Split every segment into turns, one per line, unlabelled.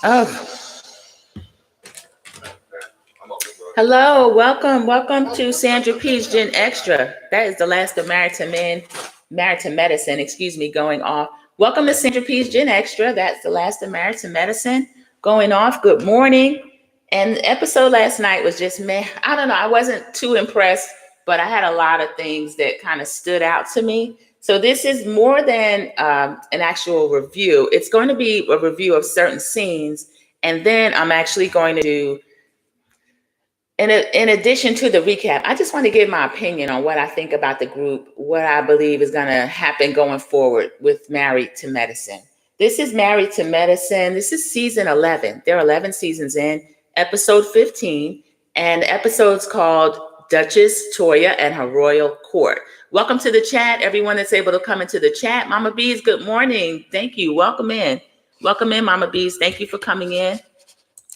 Oh, hello, welcome to Sandra P's Gen Extra. That is the last of Married to Medicine, excuse me, going off. Welcome to Sandra P's Gen Extra. That's the last of Married to Medicine going off. Good morning. And the episode last night was just meh. I don't know. I wasn't too impressed, but I had a lot of things that kind of stood out to me. So this is more than an actual review. It's going to be a review of certain scenes, and then I'm actually going to do, in addition to the recap, I just want to give my opinion on what I think about the group, what I believe is going to happen going forward with Married to Medicine. This is Married to Medicine. This is season 11. There are 11 seasons in, episode 15, and the episode's called Duchess, Toya, and Her Royal Court. Welcome to the chat, everyone that's able to come into the chat. Mama Bees, good morning. Thank you. Welcome in. Welcome in, Mama Bees. Thank you for coming in.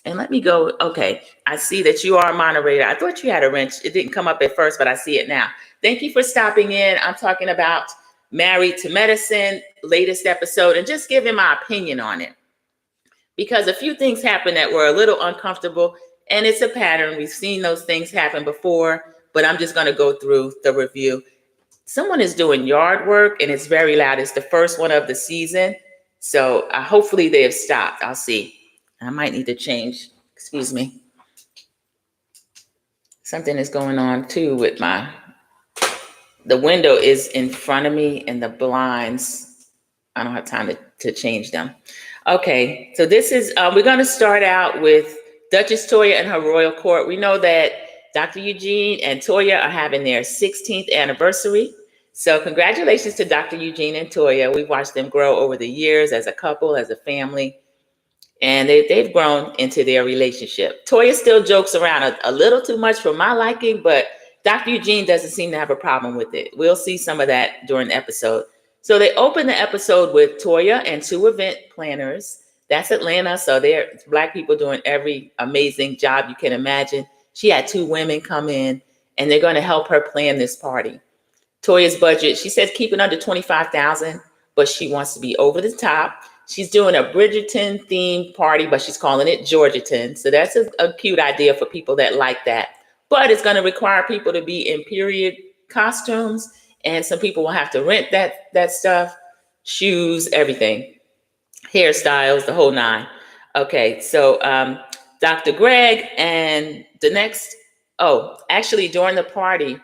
And let me go. Okay, I see that you are a moderator. I thought you had a wrench. It didn't come up at first, but I see it now. Thank you for stopping in. I'm talking about Married to Medicine, latest episode, and just giving my opinion on it. Because a few things happened that were a little uncomfortable, and it's a pattern. We've seen those things happen before, but I'm just going to go through the review. Someone is doing yard work, and it's very loud. It's the first one of the season. So hopefully they have stopped. I'll see. I might need to change. Excuse me. Something is going on too with the window is in front of me and the blinds, I don't have time to change them. Okay, so this is, we're going to start out with Duchess, Toya, and Her Royal Court. We know that Dr. Eugene and Toya are having their 16th anniversary. So congratulations to Dr. Eugene and Toya. We've watched them grow over the years as a couple, as a family. And they've grown into their relationship. Toya still jokes around a little too much for my liking, but Dr. Eugene doesn't seem to have a problem with it. We'll see some of that during the episode. So they open the episode with Toya and two event planners. That's Atlanta. So they're Black people doing every amazing job you can imagine. She had two women come in, and they're going to help her plan this party. Toya's budget, she says keep it under $25,000, but she wants to be over the top. She's doing a Bridgerton themed party, but she's calling it Georgiaton. So that's a cute idea for people that like that. But it's going to require people to be in period costumes, and some people will have to rent that stuff, shoes, everything, hairstyles, the whole nine. Okay, so Dr. Greg and the next, actually during the party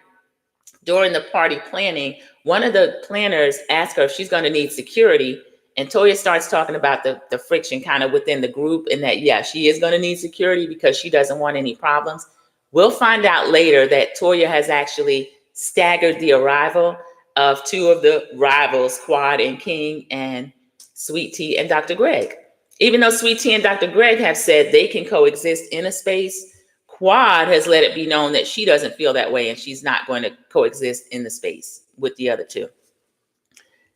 planning, one of the planners asked her if she's going to need security. And Toya starts talking about the friction kind of within the group, and that, yeah, she is going to need security because she doesn't want any problems. We'll find out later that Toya has actually staggered the arrival of two of the rivals, Quad and King, and Sweet Tea and Dr. Greg. Even though Sweet Tea and Dr. Greg have said they can coexist in a space, Quad has let it be known that she doesn't feel that way, and she's not going to coexist in the space with the other two.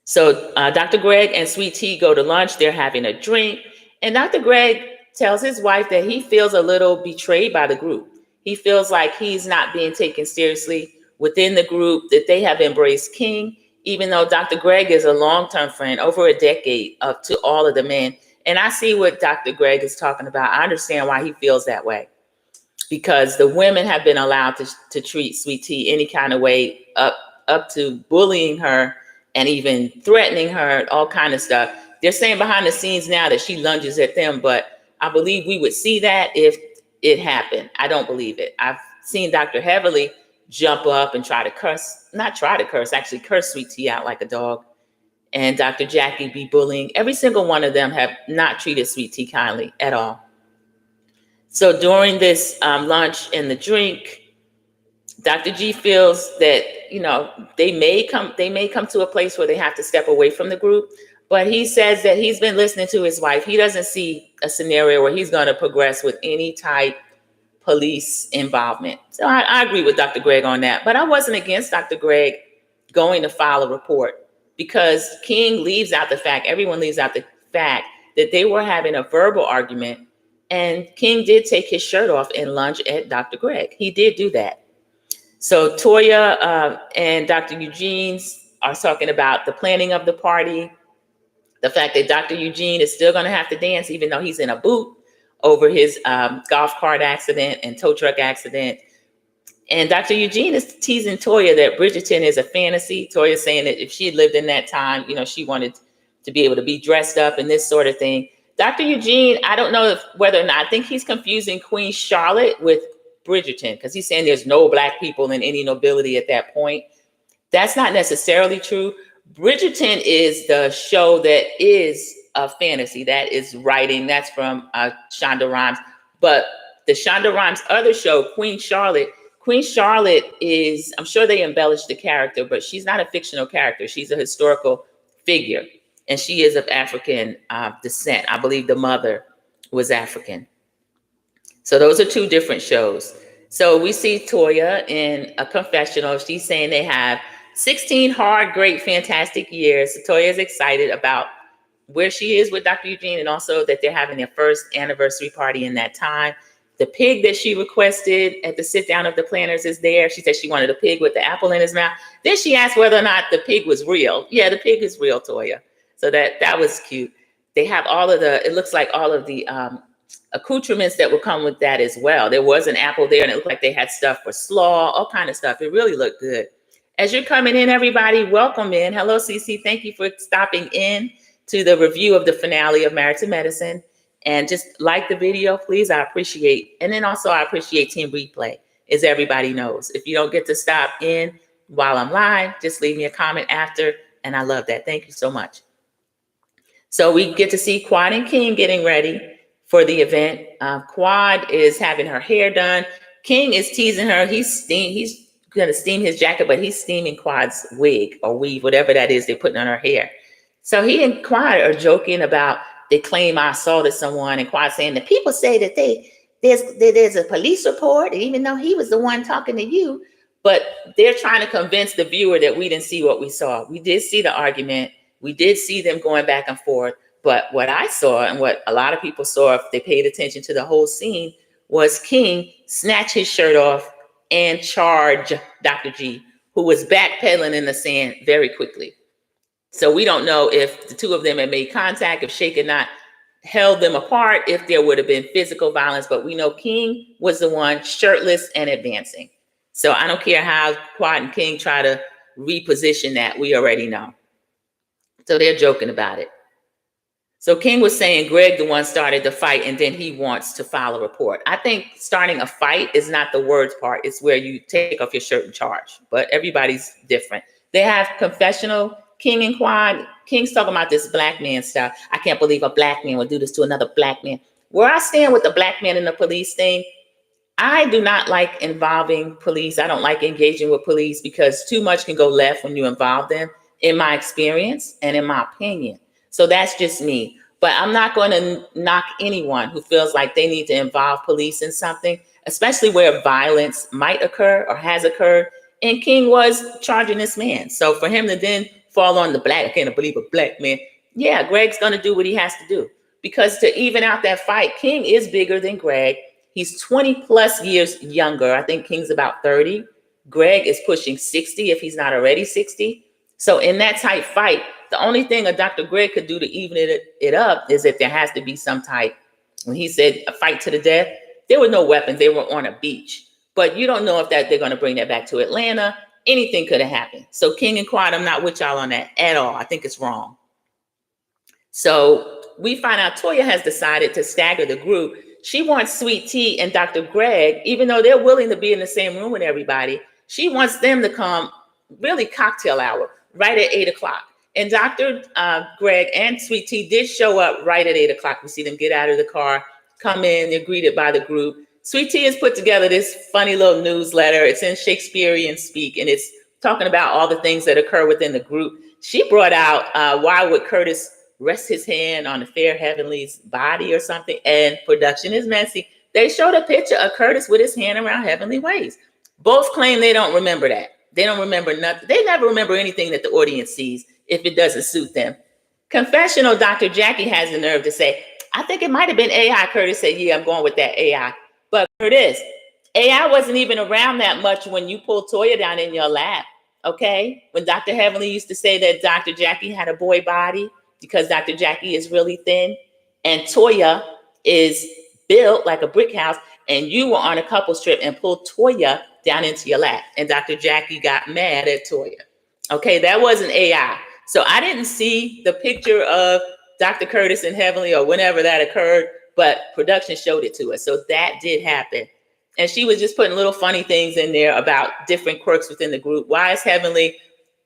So Dr. Greg and Sweet Tea go to lunch. They're having a drink. And Dr. Greg tells his wife that he feels a little betrayed by the group. He feels like he's not being taken seriously within the group, that they have embraced King, even though Dr. Greg is a long-term friend, over a decade, up to all of the men. And I see what Dr. Greg is talking about. I understand why he feels that way, because the women have been allowed to treat Sweet Tea any kind of way, up to bullying her and even threatening her, all kind of stuff. They're saying behind the scenes now that she lunges at them, but I believe we would see that if it happened. I don't believe it. I've seen Dr. Heavily jump up and actually curse Sweet Tea out like a dog. And Dr. Jackie be bullying. Every single one of them have not treated Sweet Tea kindly at all. So during this lunch and the drink, Dr. G feels that, they may come to a place where they have to step away from the group, but he says that he's been listening to his wife. He doesn't see a scenario where he's going to progress with any type police involvement. So I agree with Dr. Greg on that, but I wasn't against Dr. Greg going to file a report, because everyone leaves out the fact that they were having a verbal argument, and King did take his shirt off and lunge at Dr. Greg. He did do that. So Toya and Dr. Eugene are talking about the planning of the party. The fact that Dr. Eugene is still going to have to dance, even though he's in a boot over his golf cart accident and tow truck accident. And Dr. Eugene is teasing Toya that Bridgerton is a fantasy. Toya saying that if she had lived in that time, she wanted to be able to be dressed up and this sort of thing. Dr. Eugene, I don't know whether or not, I think he's confusing Queen Charlotte with Bridgerton, because he's saying there's no Black people in any nobility at that point. That's not necessarily true. Bridgerton is the show that is a fantasy. That is writing. That's from Shonda Rhimes. But the Shonda Rhimes other show, Queen Charlotte is, I'm sure they embellished the character, but she's not a fictional character. She's a historical figure. And she is of African descent. I believe the mother was African. So those are two different shows. So we see Toya in a confessional. She's saying they have 16 hard, great, fantastic years. So Toya is excited about where she is with Dr. Eugene, and also that they're having their first anniversary party in that time. The pig that she requested at the sit down of the planners is there. She said she wanted a pig with the apple in his mouth. Then she asked whether or not the pig was real. Yeah, the pig is real, Toya. So that was cute. They have it looks like all of the accoutrements that will come with that as well. There was an apple there, and it looked like they had stuff for slaw, all kind of stuff. It really looked good. As you're coming in, everybody, welcome in. Hello, Cece. Thank you for stopping in to the review of the finale of Married to Medicine. And just like the video, please. I appreciate. And then also I appreciate Team Replay, as everybody knows. If you don't get to stop in while I'm live, just leave me a comment after. And I love that. Thank you so much. So we get to see Quad and King getting ready for the event. Quad is having her hair done. King is teasing her. He's going to steam his jacket, but he's steaming Quad's wig or weave, whatever that is they're putting on her hair. So he and Quad are joking about, they claim I assaulted someone, and Quad saying that people say that there's a police report, even though he was the one talking to you. But they're trying to convince the viewer that we didn't see what we saw. We did see the argument. We did see them going back and forth. But what I saw, and what a lot of people saw if they paid attention to the whole scene, was King snatch his shirt off and charge Dr. G, who was backpedaling in the sand very quickly. So we don't know if the two of them had made contact, if Sheikh had not held them apart, if there would have been physical violence. But we know King was the one shirtless and advancing. So I don't care how Quad and King try to reposition that. We already know. So they're joking about it. So King was saying Greg, the one, started the fight, and then he wants to file a report. I think starting a fight is not the words part. It's where you take off your shirt and charge. But everybody's different. They have confessional, King and Quad. King's talking about this Black man stuff. I can't believe a Black man would do this to another Black man. Where I stand with the Black man and the police thing, I do not like involving police. I don't like engaging with police because too much can go left when you involve them, in my experience and in my opinion. So that's just me. But I'm not going to knock anyone who feels like they need to involve police in something, especially where violence might occur or has occurred. And King was charging this man. So for him to then fall on the Black, I can't believe a Black man. Yeah, Greg's going to do what he has to do. Because to even out that fight, King is bigger than Greg. He's 20 plus years younger. I think King's about 30. Greg is pushing 60 if he's not already 60. So in that type fight, the only thing a Dr. Greg could do to even it up is if there has to be some type. When he said a fight to the death, there were no weapons. They were on a beach. But you don't know if that they're going to bring that back to Atlanta. Anything could have happened. So King and Quad, I'm not with y'all on that at all. I think it's wrong. So we find out Toya has decided to stagger the group. She wants Sweet Tea and Dr. Greg, even though they're willing to be in the same room with everybody, she wants them to come really cocktail hour right at 8 o'clock. And Dr. Greg and Sweet Tea did show up right at 8 o'clock. We see them get out of the car, come in, they're greeted by the group. Sweet Tea has put together this funny little newsletter. It's in Shakespearean speak, and it's talking about all the things that occur within the group. She brought out why would Curtis rest his hand on the fair heavenly's body or something, and production is messy. They showed a picture of Curtis with his hand around Heavenly Ways. Both claim they don't remember that. They don't remember nothing. They never remember anything that the audience sees if it doesn't suit them. Confessional Dr. Jackie has the nerve to say, I think it might have been AI. Curtis said, yeah, I'm going with that AI. But Curtis, AI wasn't even around that much when you pulled Toya down in your lap, okay? When Dr. Heavenly used to say that Dr. Jackie had a boy body, because Dr. Jackie is really thin and Toya is built like a brick house, and you were on a couples trip and pulled Toya down into your lap, and Dr. Jackie got mad at Toya. Okay, that wasn't AI. So I didn't see the picture of Dr. Curtis and Heavenly or whenever that occurred, but production showed it to us. So that did happen. And she was just putting little funny things in there about different quirks within the group. Why is Heavenly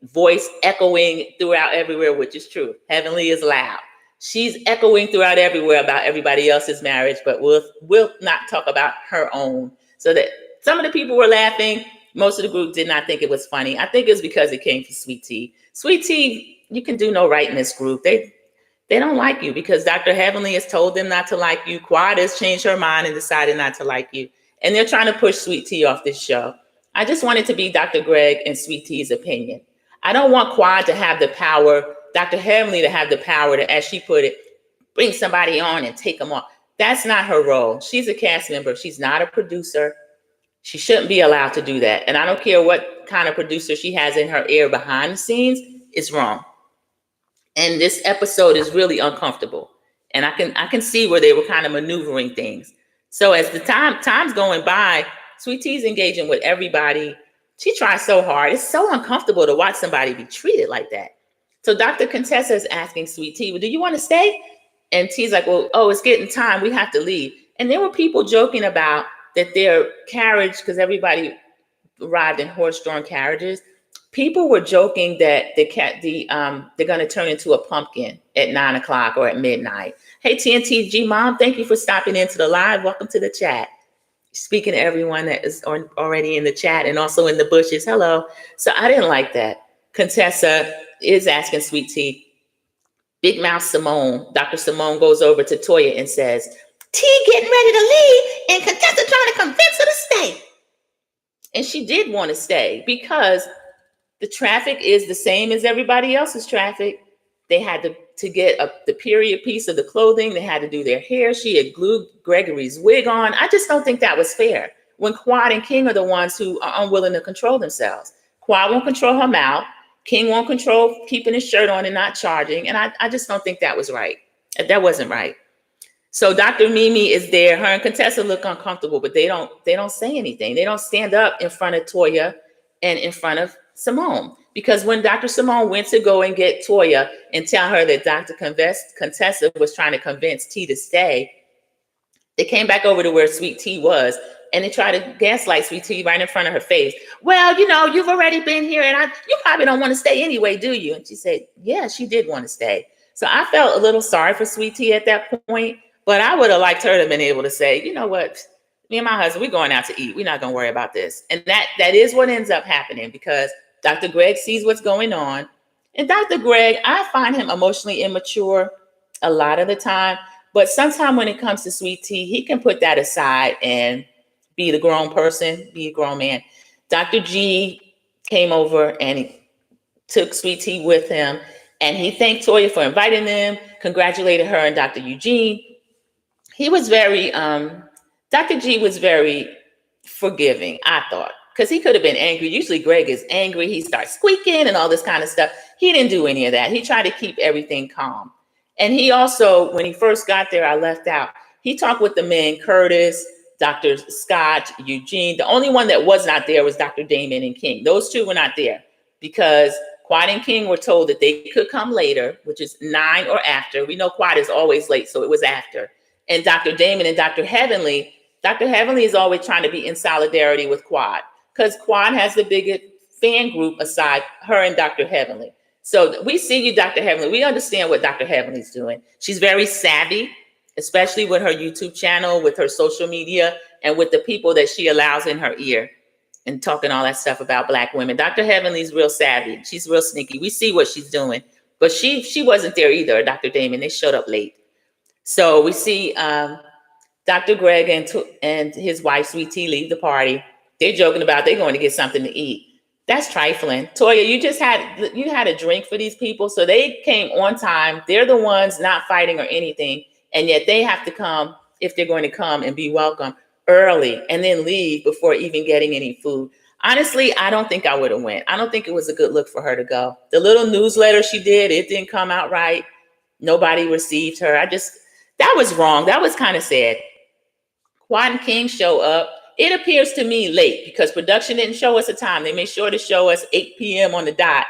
voice echoing throughout everywhere, which is true. Heavenly is loud. She's echoing throughout everywhere about everybody else's marriage, but we'll not talk about her own. So that some of the people were laughing. Most of the group did not think it was funny. I think it's because it came from Sweet Tea. Sweet Tea, you can do no right in this group. They don't like you because Dr. Heavenly has told them not to like you. Quad has changed her mind and decided not to like you. And they're trying to push Sweet Tea off this show. I just want it to be Dr. Greg and Sweet Tea's opinion. I don't want Quad to have the power, Dr. Heavenly to have the power to, as she put it, bring somebody on and take them off. That's not her role. She's a cast member. She's not a producer. She shouldn't be allowed to do that. And I don't care what kind of producer she has in her ear behind the scenes, it's wrong. And this episode is really uncomfortable. And I can see where they were kind of maneuvering things. So as the time's going by, Sweet Tea's engaging with everybody. She tries so hard. It's so uncomfortable to watch somebody be treated like that. So Dr. Contessa is asking Sweet Tea, well, do you want to stay? And T's like, well, it's getting time. We have to leave. And there were people joking about that their carriage, because everybody arrived in horse-drawn carriages. People were joking that they're going to turn into a pumpkin at 9:00 or at midnight. Hey, TNTG Mom, thank you for stopping into the live. Welcome to the chat. Speaking to everyone that is already in the chat and also in the bushes. Hello. So I didn't like that. Contessa is asking Sweet Tea. Big Mouth Simone, Dr. Simone goes over to Toya and says, T getting ready to leave and Contessa trying to convince her to stay. And she did want to stay because the traffic is the same as everybody else's traffic. They had to get the period piece of the clothing. They had to do their hair. She had glued Gregory's wig on. I just don't think that was fair when Quad and King are the ones who are unwilling to control themselves. Quad won't control her mouth. King won't control keeping his shirt on and not charging. And I just don't think that was right. That wasn't right. So Dr. Mimi is there. Her and Contessa look uncomfortable, but they don't say anything. They don't stand up in front of Toya and in front of Simone. Because when Dr. Simone went to go and get Toya and tell her that Dr. Contessa was trying to convince T to stay, they came back over to where Sweet Tea was and they tried to gaslight Sweet Tea right in front of her face. Well, you've already been here and you probably don't want to stay anyway, do you? And she said, yeah, she did want to stay. So I felt a little sorry for Sweet Tea at that point, but I would have liked her to have been able to say, you know what, me and my husband, we're going out to eat. We're not going to worry about this. And that is what ends up happening because Dr. Greg sees what's going on. And Dr. Greg, I find him emotionally immature a lot of the time. But sometimes when it comes to Sweet Tea, he can put that aside and be the grown person, be a grown man. Dr. G came over and he took Sweet Tea with him. And he thanked Toya for inviting them, congratulated her and Dr. Eugene. He was Dr. G was very forgiving, I thought. Because he could have been angry. Usually Greg is angry. He starts squeaking and all this kind of stuff. He didn't do any of that. He tried to keep everything calm. And he also, when he first got there, I left out, he talked with the men, Curtis, Dr. Scott, Eugene. The only one that was not there was Dr. Damon and King. Those two were not there because Quad and King were told that they could come later, which is 9 or after. We know Quad is always late, so it was after. And Dr. Damon and Dr. Heavenly is always trying to be in solidarity with Quad. Because Quad has the biggest fan group aside her and Dr. Heavenly. So we see you, Dr. Heavenly. We understand what Dr. Heavenly's doing. She's very savvy, especially with her YouTube channel, with her social media, and with the people that she allows in her ear and talking all that stuff about Black women. Dr. Heavenly's real savvy. She's real sneaky. We see what she's doing. But she wasn't there either, Dr. Damon. They showed up late. So we see Dr. Greg and his wife, Sweet Tea, leave the party. They're joking about they're going to get something to eat. That's trifling. Toya, you had a drink for these people. So they came on time. They're the ones not fighting or anything. And yet they have to come, if they're going to come, and be welcome early and then leave before even getting any food. Honestly, I don't think I would have went. I don't think it was a good look for her to go. The little newsletter she did, it didn't come out right. Nobody received her. That was wrong. That was kind of sad. Quad and King show up. It appears to me late because production didn't show us a time. They made sure to show us 8 p.m. on the dot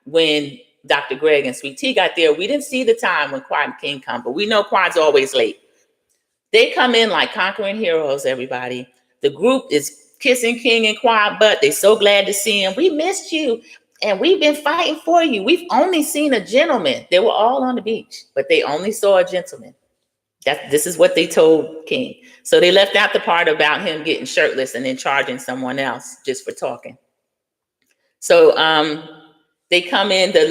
when Dr. Greg and Sweet Tea got there. We didn't see the time when Quad and King come, but we know Quad's always late. They come in like conquering heroes, everybody. The group is kissing King and Quad butt. They're so glad to see him. We missed you, and we've been fighting for you. We've only seen a gentleman. They were all on the beach, but they only saw a gentleman. This is what they told King. So they left out the part about him getting shirtless and then charging someone else just for talking. So they come in. They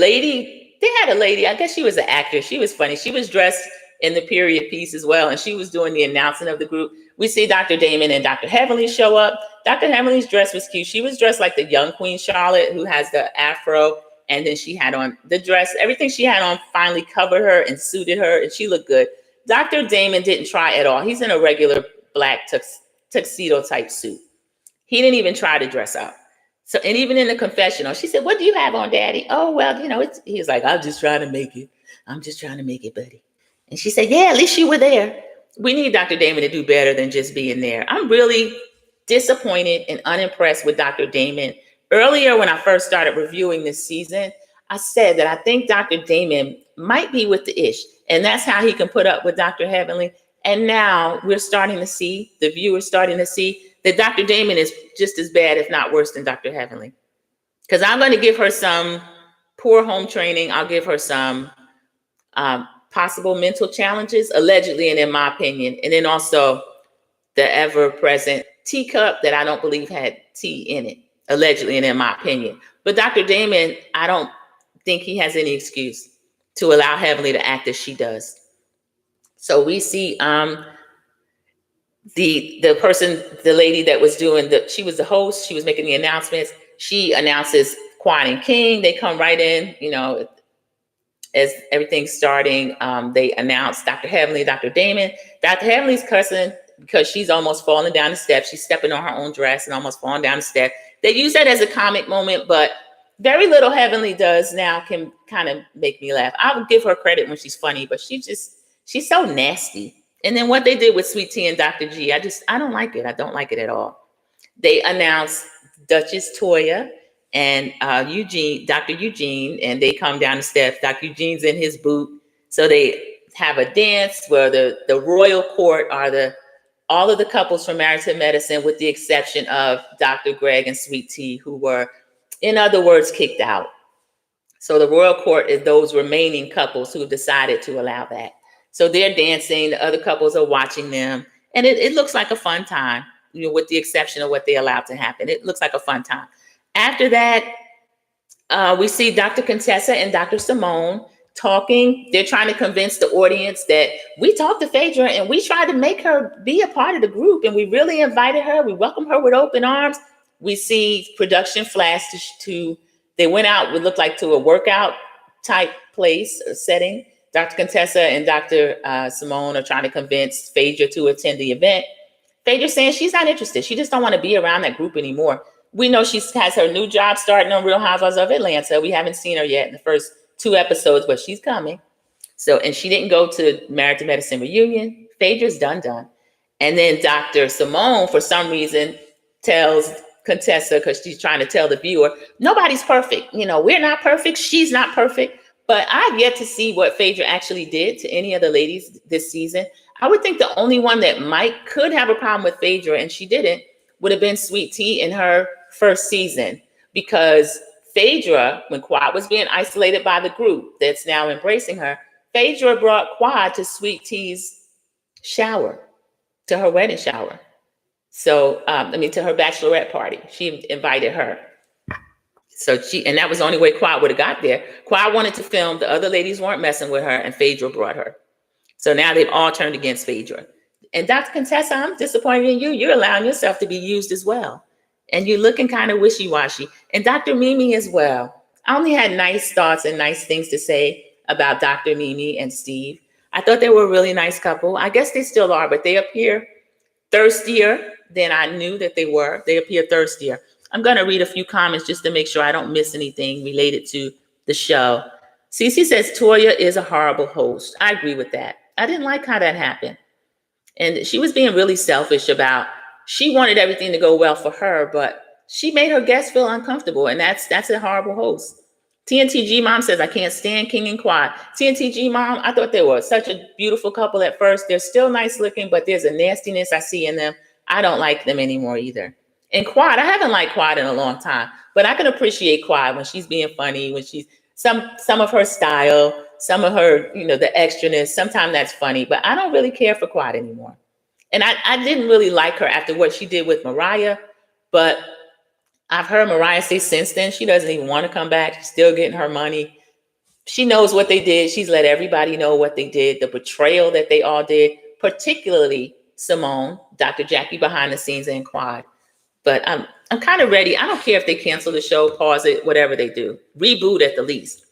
had a lady, I guess she was an actor. She was funny. She was dressed in the period piece as well, and she was doing the announcing of the group. We see Dr. Damon and Dr. Heavenly show up. Dr. Heavenly's dress was cute. She was dressed like the young Queen Charlotte, who has the afro, and then she had on the dress. Everything she had on finally covered her and suited her, and she looked good. Dr. Damon didn't try at all. He's in a regular black tuxedo type suit. He didn't even try to dress up. So, and even in the confessional, she said, "What do you have on, Daddy?" "Oh, well, he was like, I'm just trying to make it. I'm just trying to make it, buddy." And she said, "Yeah, at least you were there." We need Dr. Damon to do better than just being there. I'm really disappointed and unimpressed with Dr. Damon. Earlier, when I first started reviewing this season, I said that I think Dr. Damon might be with the ish, and that's how he can put up with Dr. Heavenly. And now we're starting to see, the viewers starting to see, that Dr. Damon is just as bad, if not worse, than Dr. Heavenly. Because I'm going to give her some poor home training. I'll give her some possible mental challenges, allegedly, and in my opinion. And then also the ever-present teacup that I don't believe had tea in it, allegedly, and in my opinion. But Dr. Damon, I don't think he has any excuse to allow Heavenly to act as she does. So we see the person, the lady that was doing she was the host. She was making the announcements. She announces Quad and King. They come right in, as everything's starting. They announce Dr. Heavenly, Dr. Damon. Dr. Heavenly's cussing because she's almost falling down the steps. She's stepping on her own dress and almost falling down the step. They use that as a comic moment, but very little Heavenly does now can kind of make me laugh. I would give her credit when she's funny, but she's so nasty. And then what they did with Sweet Tea and Dr. G, I don't like it. I don't like it at all. They announced Duchess, Toya, and Eugene, Dr. Eugene, and they come down the steps. Dr. Eugene's in his boot. So they have a dance where the royal court are all of the couples from Married to Medicine, with the exception of Dr. Greg and Sweet Tea, who were, in other words, kicked out. So the royal court is those remaining couples who have decided to allow that. So they're dancing, the other couples are watching them, and it looks like a fun time, with the exception of what they allowed to happen. It looks like a fun time. After that, we see Dr. Contessa and Dr. Simone talking. They're trying to convince the audience that we talked to Phaedra and we tried to make her be a part of the group, and we really invited her. We welcomed her with open arms. We see production flash they went out, would look like to a workout type place or setting. Dr. Contessa and Dr. Simone are trying to convince Phaedra to attend the event. Phaedra's saying she's not interested. She just don't want to be around that group anymore. We know she has her new job starting on Real Housewives of Atlanta. We haven't seen her yet in the first 2 episodes, but she's coming. So, and she didn't go to Married to Medicine reunion. Phaedra's done. And then Dr. Simone, for some reason, tells Contessa, because she's trying to tell the viewer, nobody's perfect. We're not perfect. She's not perfect. But I've yet to see what Phaedra actually did to any of the ladies this season. I would think the only one that could have a problem with Phaedra, and she didn't, would have been Sweet Tea in her first season. Because Phaedra, when Quad was being isolated by the group that's now embracing her, Phaedra brought Quad to Sweet Tea's shower, to her wedding shower. So, to her bachelorette party. She invited her. So and that was the only way Quad would have got there. Quad wanted to film. The other ladies weren't messing with her, and Phaedra brought her. So now they've all turned against Phaedra. And Dr. Contessa, I'm disappointed in you. You're allowing yourself to be used as well. And you're looking kind of wishy-washy. And Dr. Mimi as well. I only had nice thoughts and nice things to say about Dr. Mimi and Steve. I thought they were a really nice couple. I guess they still are, but they appear thirstier than I knew that they were. They appear thirstier. I'm going to read a few comments just to make sure I don't miss anything related to the show. Cece says Toya is a horrible host. I agree with that. I didn't like how that happened. And she was being really selfish about, she wanted everything to go well for her, but she made her guests feel uncomfortable. And that's a horrible host. TNTG Mom says, I can't stand King and Quad. TNTG Mom, I thought they were such a beautiful couple at first. They're still nice looking, but there's a nastiness I see in them. I don't like them anymore either. And Quad, I haven't liked Quad in a long time, but I can appreciate Quad when she's being funny, when she's some of her style, some of her, the extraness. Sometimes that's funny, but I don't really care for Quad anymore. And I didn't really like her after what she did with Mariah, but I've heard Mariah say since then, she doesn't even want to come back. She's still getting her money. She knows what they did. She's let everybody know what they did, the betrayal that they all did, particularly Simone, Dr. Jackie behind the scenes, and Quad. But I'm kind of ready. I don't care if they cancel the show, pause it, whatever they do. Reboot at the least.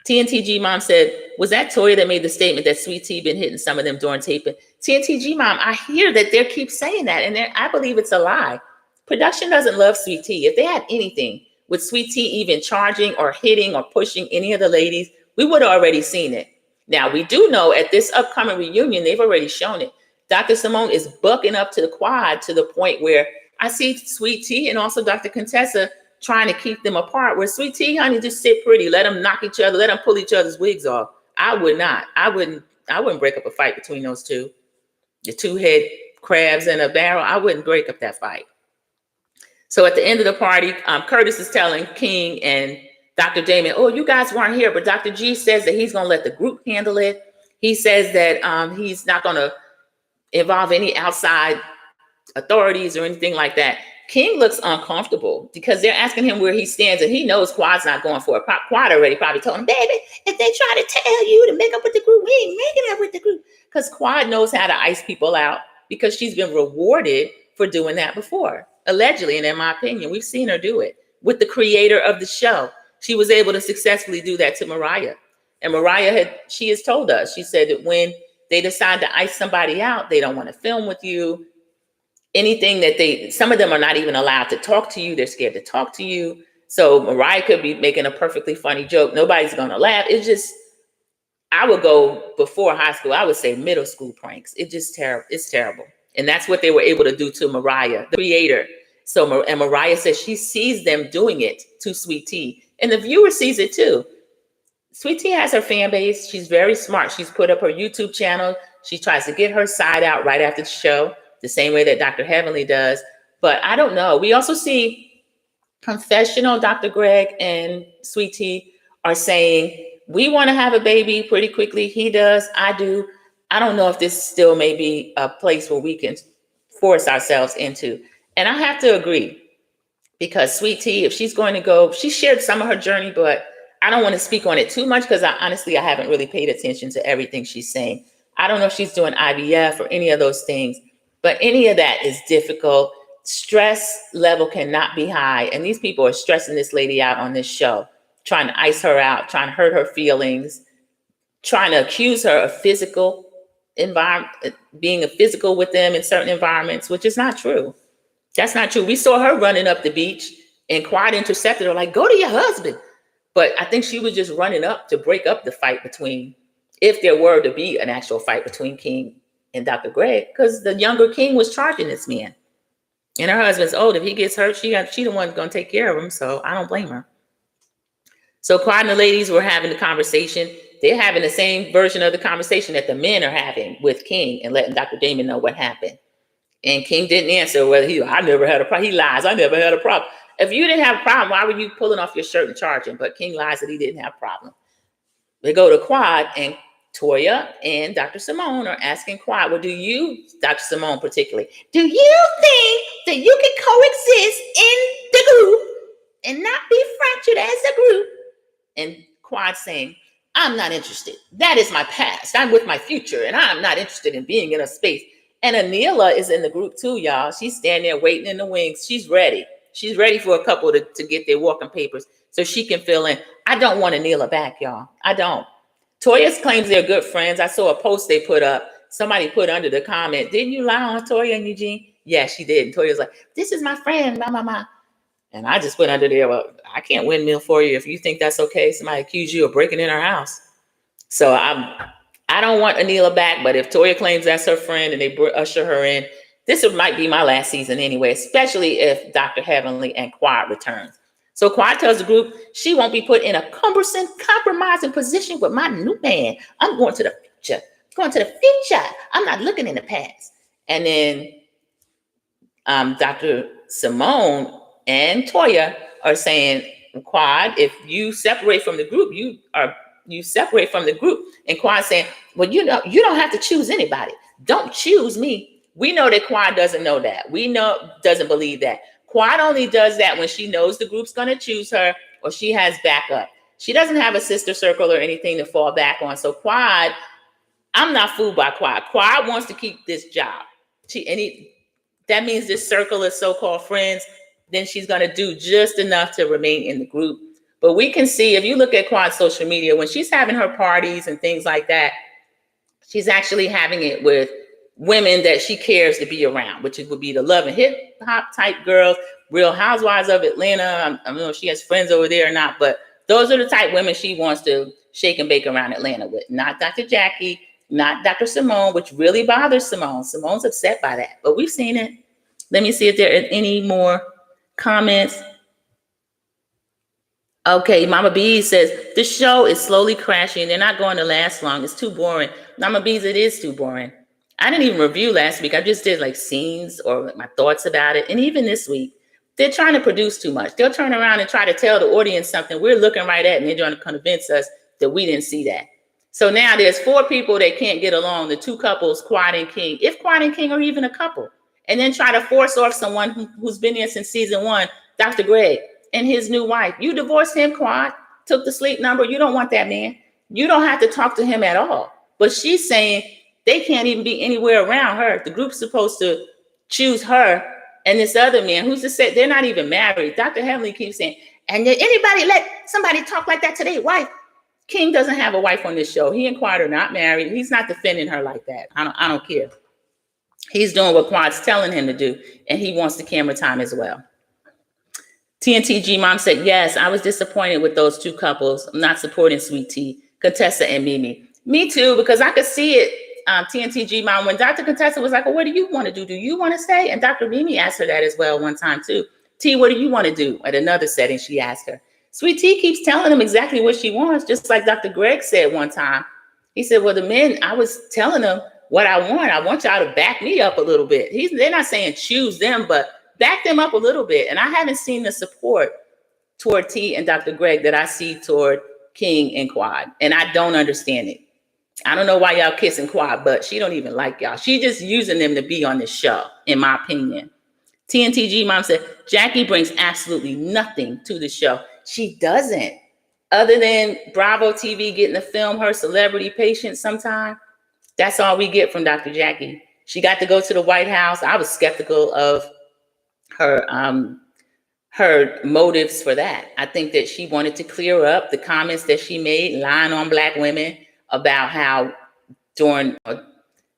TNTG Mom said, was that Toya that made the statement that Sweet Tea been hitting some of them during taping? TNTG Mom, I hear that they keep saying that, and I believe it's a lie. Production doesn't love Sweet Tea. If they had anything with Sweet Tea even charging or hitting or pushing any of the ladies, we would have already seen it. Now, we do know at this upcoming reunion, they've already shown it. Dr. Simone is bucking up to the Quad to the point where I see Sweet Tea and also Dr. Contessa trying to keep them apart, where Sweet Tea, honey, just sit pretty. Let them knock each other. Let them pull each other's wigs off. I would not. I wouldn't break up a fight between those two. The two head crabs in a barrel. I wouldn't break up that fight. So at the end of the party, Curtis is telling King and Dr. Damon, oh, you guys weren't here, but Dr. G says that he's going to let the group handle it. He says that he's not going to involve any outside authorities or anything like that. King looks uncomfortable because they're asking him where he stands, and he knows Quad's not going for it. Quad already probably told him, baby, if they try to tell you to make up with the group, we ain't making up with the group. Because Quad knows how to ice people out because she's been rewarded for doing that before. Allegedly, and in my opinion, we've seen her do it with the creator of the show. She was able to successfully do that to Mariah. And Mariah she has told us, she said that when they decide to ice somebody out, they don't want to film with you. Anything that some of them are not even allowed to talk to you. They're scared to talk to you. So Mariah could be making a perfectly funny joke. Nobody's going to laugh. It's just, I would go before high school. I would say middle school pranks. It's just terrible. It's terrible. And that's what they were able to do to Mariah, the creator. So, and Mariah says she sees them doing it to Sweet Tea. And the viewer sees it too. Sweet Tea has her fan base. She's very smart. She's put up her YouTube channel. She tries to get her side out right after the show, the same way that Dr. Heavenly does. But I don't know. We also see confessional Dr. Greg and Sweet Tea are saying, we want to have a baby pretty quickly. He does. I do. I don't know if this still may be a place where we can force ourselves into. And I have to agree, because Sweet Tea, if she's going to go, she shared some of her journey, but I don't want to speak on it too much because I haven't really paid attention to everything she's saying. I don't know if she's doing IVF or any of those things, but any of that is difficult. Stress level cannot be high. And these people are stressing this lady out on this show, trying to ice her out, trying to hurt her feelings, trying to accuse her of physical environment, being a physical with them in certain environments, which is not true. That's not true. We saw her running up the beach and Quad intercepted her, like, go to your husband. But I think she was just running up to break up the fight between, if there were to be an actual fight between King and Dr. Greg, because the younger King was charging this man. And her husband's old. If he gets hurt, she the one's going to take care of him. So I don't blame her. So Quad and the ladies were having the conversation. They're having the same version of the conversation that the men are having with King and letting Dr. Damon know what happened. And King didn't answer whether I never had a problem. He lies. I never had a problem. If you didn't have a problem, why were you pulling off your shirt and charging? But King lies that he didn't have a problem. They go to Quad, and Toya and Dr. Simone are asking Quad, well, do you, Dr. Simone particularly, do you think that you can coexist in the group and not be fractured as a group? And Quad saying, I'm not interested. That is my past. I'm with my future, and I'm not interested in being in a space. And Anila is in the group too, y'all. She's standing there waiting in the wings. She's ready. She's ready for a couple to get their walking papers so she can fill in. I don't want Anila back, y'all. I don't. Toya claims they're good friends. I saw a post they put up. Somebody put under the comment, didn't you lie on Toya and Eugene? Yeah, she did. And Toya's like, this is my friend, ma. And I just put under there, well, I can't windmill for you if you think that's okay. Somebody accuse you of breaking in our house. So I don't want Anila back, but if Toya claims that's her friend and they usher her in, this might be my last season anyway, especially if Dr. Heavenly and Quad returns. So Quad tells the group she won't be put in a cumbersome, compromising position with my new man. I'm going to the future. Going to the future. I'm not looking in the past. And then Dr. Simone and Toya are saying, Quad, if you separate from the group, you separate from the group. And Quad saying, well, you don't have to choose anybody. Don't choose me. We know that Quad doesn't know that. We know doesn't believe that. Quad only does that when she knows the group's going to choose her or she has backup. She doesn't have a sister circle or anything to fall back on. So Quad, I'm not fooled by Quad. Quad wants to keep this job. That means this circle of so-called friends, then she's going to do just enough to remain in the group. But we can see, if you look at Quad's social media, when she's having her parties and things like that, she's actually having it with women that she cares to be around, which would be the love and hip hop type girls, Real Housewives of Atlanta. I don't know if she has friends over there or not, but those are the type women she wants to shake and bake around Atlanta with. Not Dr. Jackie, not Dr. Simone, which really bothers Simone. Simone's upset by that, but we've seen it. Let me see if there are any more comments. Okay, Mama B says, the show is slowly crashing. They're not going to last long. It's too boring. Mama B's, it is too boring. I didn't even review last week. I just did like scenes or my thoughts about it. And even this week, they're trying to produce too much. They'll turn around and try to tell the audience something we're looking right at, and they're trying to convince us that we didn't see that. So now there's 4 people that can't get along, the 2 couples, Quad and King, if Quad and King are even a couple, and then try to force off someone who's been there since season 1, Dr. Greg, and his new wife. You divorced him, Quad, took the sleep number. You don't want that man. You don't have to talk to him at all. But she's saying they can't even be anywhere around her. The group's supposed to choose her and this other man who's to say they're not even married. Dr. Heavenly keeps saying, and did anybody let somebody talk like that to their wife? King doesn't have a wife on this show. He and Quad are not married. He's not defending her like that. I don't care. He's doing what Quad's telling him to do, and he wants the camera time as well. TNTG Mom said, yes, I was disappointed with those 2 couples. I'm not supporting Sweet Tea, Contessa and Mimi. Me too, because I could see it, TNTG Mom, when Dr. Contessa was like, well, what do you want to do? Do you want to stay? And Dr. Mimi asked her that as well one time too. T, what do you want to do? At another setting, she asked her. Sweet Tea keeps telling him exactly what she wants, just like Dr. Greg said one time. He said, well, the men, I was telling them what I want. I want y'all to back me up a little bit. They're not saying choose them, but back them up a little bit. And I haven't seen the support toward T and Dr. Greg that I see toward King and Quad. And I don't understand it. I don't know why y'all kissing Quad, but she don't even like y'all. She just using them to be on this show, in my opinion. TNTG Mom said, Jackie brings absolutely nothing to the show. She doesn't. Other than Bravo TV getting to film her celebrity patients sometime. That's all we get from Dr. Jackie. She got to go to the White House. I was skeptical of her motives for that. I think that she wanted to clear up the comments that she made, lying on Black women about how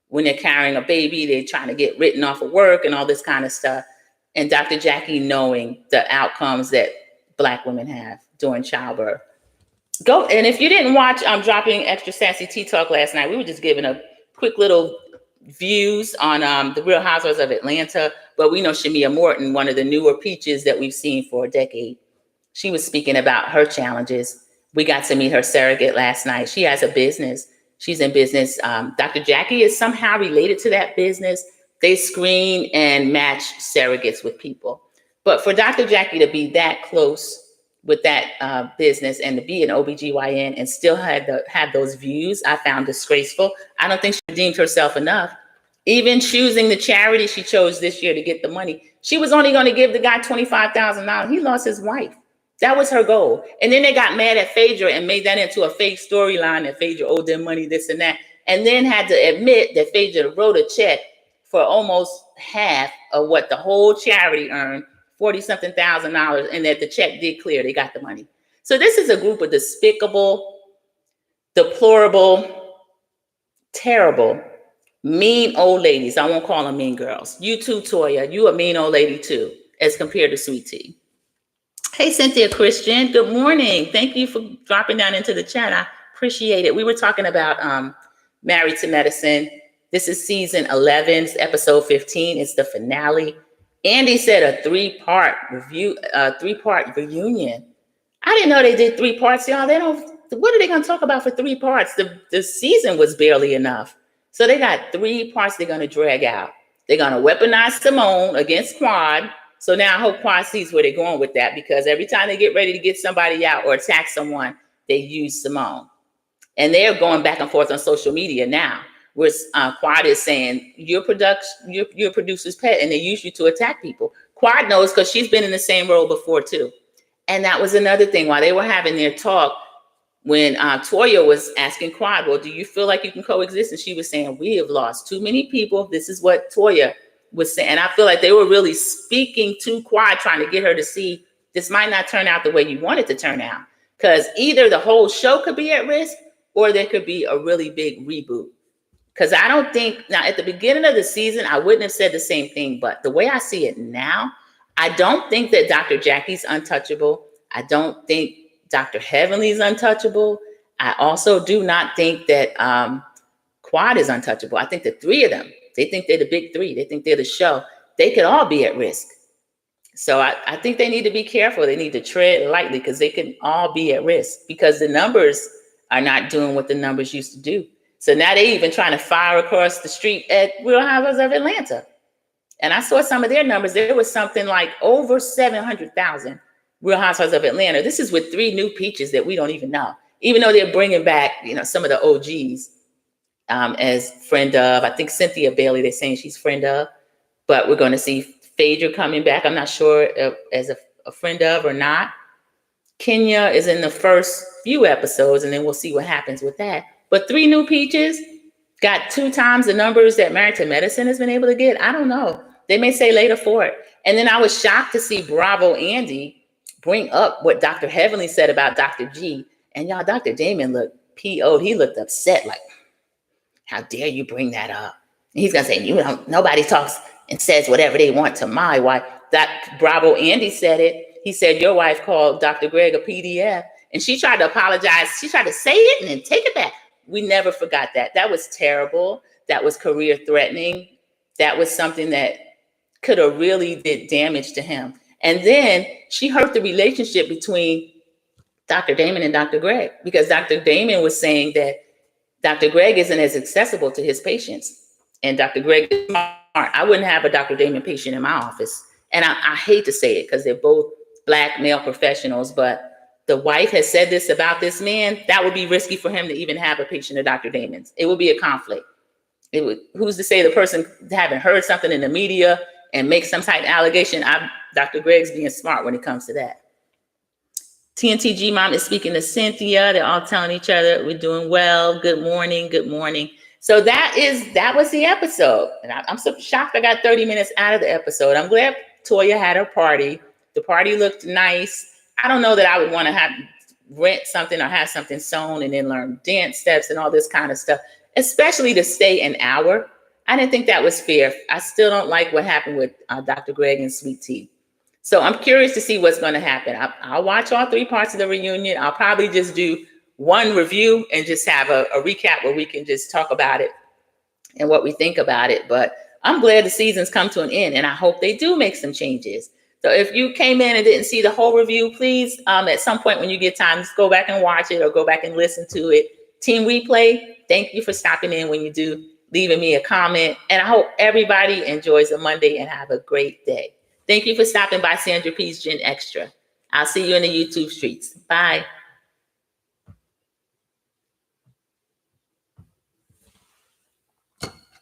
when they're carrying a baby, they're trying to get written off of work and all this kind of stuff. And Dr. Jackie knowing the outcomes that Black women have during childbirth. Go, and if you didn't watch Dropping Extra Sassy Tea Talk last night, we were just giving a quick little views on the Real Housewives of Atlanta, but we know Shamia Morton, one of the newer peaches that we've seen for a decade. She was speaking about her challenges. We got to meet her surrogate last night. She has a business. She's in business. Dr. Jackie is somehow related to that business. They screen and match surrogates with people. But for Dr. Jackie to be that close with that business and to be an OBGYN and still have those views, I found disgraceful. I don't think she redeemed herself enough. Even choosing the charity she chose this year to get the money, she was only going to give the guy $25,000. He lost his wife. That was her goal. And then they got mad at Phaedra and made that into a fake storyline that Phaedra owed them money, this and that, and then had to admit that Phaedra wrote a check for almost half of what the whole charity earned, $40-something thousand, and that the check did clear. They got the money. So this is a group of despicable, deplorable, terrible, mean old ladies. I won't call them mean girls. You too, Toya. You a mean old lady too, as compared to Sweet Tea. Hey, Cynthia Christian. Good morning. Thank you for dropping down into the chat. I appreciate it. We were talking about Married to Medicine. This is season 11, episode 15. It's the finale. Andy said a three-part review, three-part reunion. I didn't know they did 3 parts, y'all. They don't. What are they going to talk about for 3 parts? The season was barely enough. So they got 3 parts they're going to drag out. They're going to weaponize Simone against Quad. So now I hope Quad sees where they're going with that, because every time they get ready to get somebody out or attack someone, they use Simone. And they're going back and forth on social media now, where Quad is saying, you're a producer's pet, and they use you to attack people. Quad knows, because she's been in the same role before too. And that was another thing while they were having their talk, when Toya was asking Quad, well, do you feel like you can coexist? And she was saying, we have lost too many people. This is what Toya was saying. And I feel like they were really speaking to Quad, trying to get her to see this might not turn out the way you want it to turn out. Because either the whole show could be at risk, or there could be a really big reboot. Because I don't think, now at the beginning of the season, I wouldn't have said the same thing, but the way I see it now, I don't think that Dr. Jackie's untouchable. I don't think Dr. Heavenly's untouchable. I also do not think that Quad is untouchable. I think the 3 of them, they think they're the big 3. They think they're the show. They could all be at risk. So I think they need to be careful. They need to tread lightly, because they can all be at risk, because the numbers are not doing what the numbers used to do. So now they even trying to fire across the street at Real Housewives of Atlanta. And I saw some of their numbers. There was something like over 700,000 Real Housewives of Atlanta. This is with 3 new peaches that we don't even know, even though they're bringing back, some of the OGs as friend of. I think Cynthia Bailey, they're saying she's friend of, but we're going to see Phaedra coming back. I'm not sure as a friend of or not. Kenya is in the first few episodes, and then we'll see what happens with that. But 3 new peaches got 2 times the numbers that Married to Medicine has been able to get. I don't know. They may say later for it. And then I was shocked to see Bravo Andy bring up what Dr. Heavenly said about Dr. G. And y'all, Dr. Damon looked PO'd. He looked upset, like, how dare you bring that up? And he's going to say, nobody talks and says whatever they want to my wife. That Bravo Andy said it. He said, your wife called Dr. Greg a PDF. And she tried to apologize. She tried to say it and then take it back. We never forgot that. That was terrible. That was career threatening. That was something that could have really did damage to him. And then she hurt the relationship between Dr. Damon and Dr. Greg, because Dr. Damon was saying that Dr. Greg isn't as accessible to his patients. And Dr. Greg is smart. I wouldn't have a Dr. Damon patient in my office. And I hate to say it, because they're both Black male professionals, but the wife has said this about this man. That would be risky for him to even have a patient of Dr. Damon's. It would be a conflict. Who's to say the person haven't heard something in the media and make some type of allegation? Dr. Greg's being smart when it comes to that. TNTG Mom is speaking to Cynthia. They're all telling each other we're doing well. Good morning. Good morning. So that was the episode. And I'm so shocked I got 30 minutes out of the episode. I'm glad Toya had her party. The party looked nice. I don't know that I would want to rent something or have something sewn and then learn dance steps and all this kind of stuff, especially to stay an hour. I didn't think that was fair. I still don't like what happened with Dr. Greg and Sweet Tea. So I'm curious to see what's going to happen. I'll watch all 3 parts of the reunion. I'll probably just do one review and just have a recap where we can just talk about it and what we think about it. But I'm glad the season's come to an end, and I hope they do make some changes. So if you came in and didn't see the whole review, please, at some point when you get time, just go back and watch it or go back and listen to it. Team Replay, thank you for stopping in when you do, leaving me a comment. And I hope everybody enjoys a Monday and have a great day. Thank you for stopping by Sandra P's Gen Extra. I'll see you in the YouTube streets. Bye.